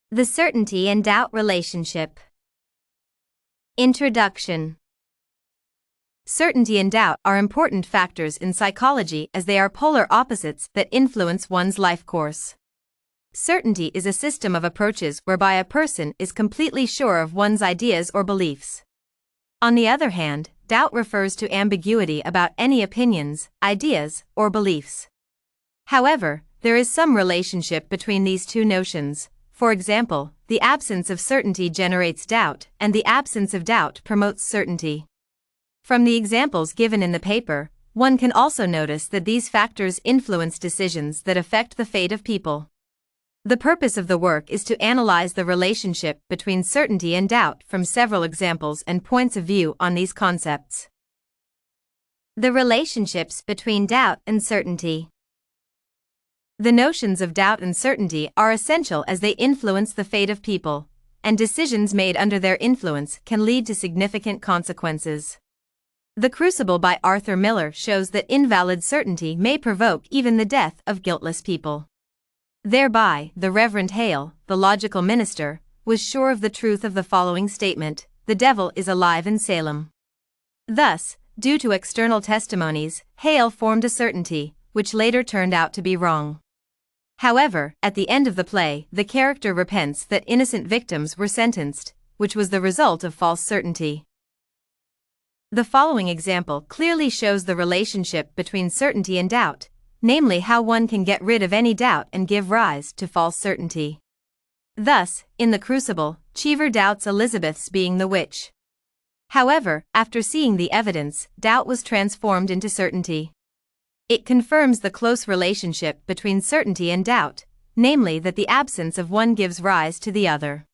The certainty and doubt relationship. Introduction. Certainty and doubt are important factors in psychology as they are polar opposites that influence one's life course. Certainty is a system of approaches whereby a person is completely sure of one's ideas or beliefs. On the other hand, doubt refers to ambiguity about any opinions, ideas, or beliefs. However, there is some relationship between these two notions. For example, the absence of certainty generates doubt, and the absence of doubt promotes certainty. From the examples given in the paper, one can also notice that these factors influence decisions that affect the fate of people. The purpose of the work is to analyze the relationship between certainty and doubt from several examples and points of view on these concepts. The relationships between doubt and certainty. The notions of doubt and certainty are essential as they influence the fate of people, and decisions made under their influence can lead to significant consequences. The Crucible by Arthur Miller shows that invalid certainty may provoke even the death of guiltless people. Thereby, the Reverend Hale, the logical minister, was sure of the truth of the following statement: "The devil is alive in Salem." Thus, due to external testimonies, Hale formed a certainty, which later turned out to be wrong. However, at the end of the play, the character repents that innocent victims were sentenced, which was the result of false certainty. The following example clearly shows the relationship between certainty and doubt, namely how one can get rid of any doubt and give rise to false certainty. Thus, in The Crucible, Cheever doubts Elizabeth's being the witch. However, after seeing the evidence, doubt was transformed into certainty. It confirms the close relationship between certainty and doubt, namely that the absence of one gives rise to the other.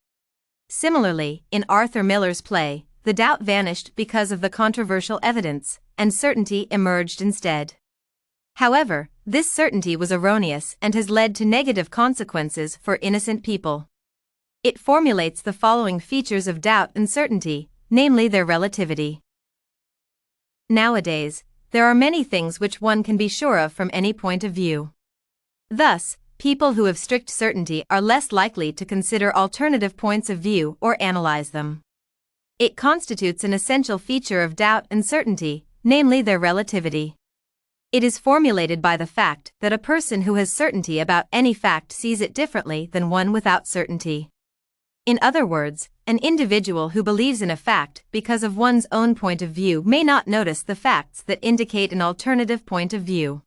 Similarly, in Arthur Miller's play, the doubt vanished because of the controversial evidence, and certainty emerged instead. However, this certainty was erroneous and has led to negative consequences for innocent people. It formulates the following features of doubt and certainty, namely their relativity. Nowadays, there are many things which one can be sure of from any point of view. Thus, people who have strict certainty are less likely to consider alternative points of view or analyze them. It constitutes an essential feature of doubt and certainty, namely their relativity. It is formulated by the fact that a person who has certainty about any fact sees it differently than one without certainty. In other words, an individual who believes in a fact because of one's own point of view may not notice the facts that indicate an alternative point of view.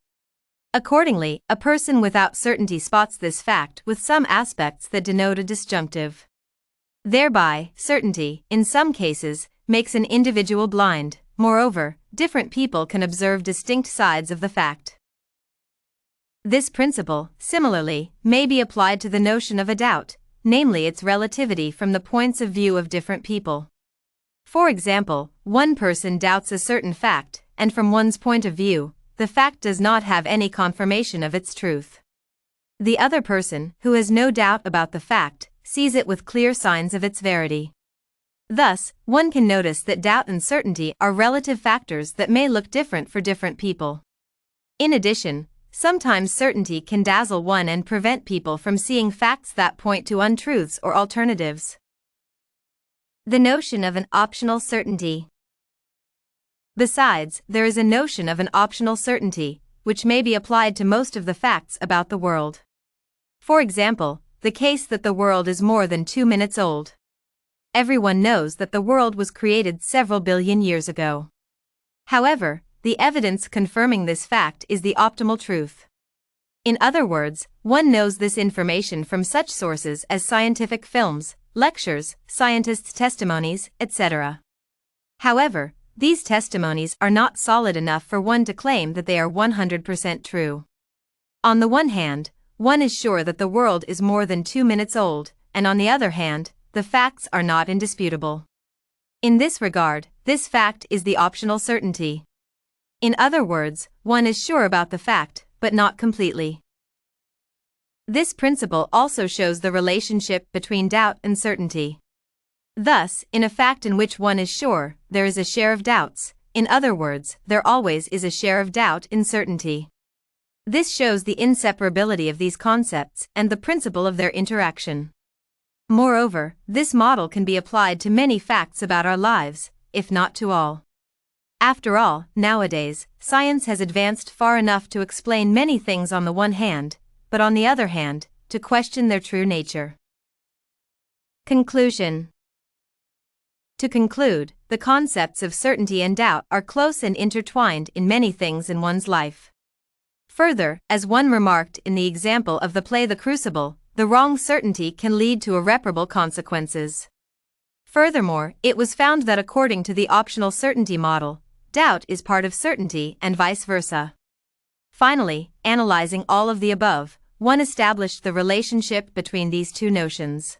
Accordingly, a person without certainty spots this fact with some aspects that denote a disjunctive. Thereby, certainty, in some cases, makes an individual blind. Moreover, different people can observe distinct sides of the fact. This principle, similarly, may be applied to the notion of a doubt, namely its relativity from the points of view of different people. For example, one person doubts a certain fact, and from one's point of view, the fact does not have any confirmation of its truth. The other person, who has no doubt about the fact, sees it with clear signs of its verity. Thus, one can notice that doubt and certainty are relative factors that may look different for different people. In addition, sometimes certainty can dazzle one and prevent people from seeing facts that point to untruths or alternatives. The notion of an optional certainty. Besides, there is a notion of an optional certainty, which may be applied to most of the facts about the world. For example, the case that the world is more than 2 minutes old. Everyone knows that the world was created several billion years ago. However, the evidence confirming this fact is the optimal truth. In other words, one knows this information from such sources as scientific films, lectures, scientists' testimonies, etc. However, these testimonies are not solid enough for one to claim that they are 100% true. On the one hand, one is sure that the world is more than 2 minutes old, and on the other hand, the facts are not indisputable. In this regard, this fact is the optional certainty. In other words, one is sure about the fact, but not completely. This principle also shows the relationship between doubt and certainty. Thus, in a fact in which one is sure, there is a share of doubts. In other words, there always is a share of doubt in certainty. This shows the inseparability of these concepts and the principle of their interaction. Moreover, this model can be applied to many facts about our lives, if not to all. After all, nowadays, science has advanced far enough to explain many things on the one hand, but on the other hand, to question their true nature. Conclusion. To conclude, the concepts of certainty and doubt are close and intertwined in many things in one's life. Further, as one remarked in the example of the play The Crucible, the wrong certainty can lead to irreparable consequences. Furthermore, it was found that according to the optional certainty model, doubt is part of certainty and vice versa. Finally, analyzing all of the above, one established the relationship between these two notions.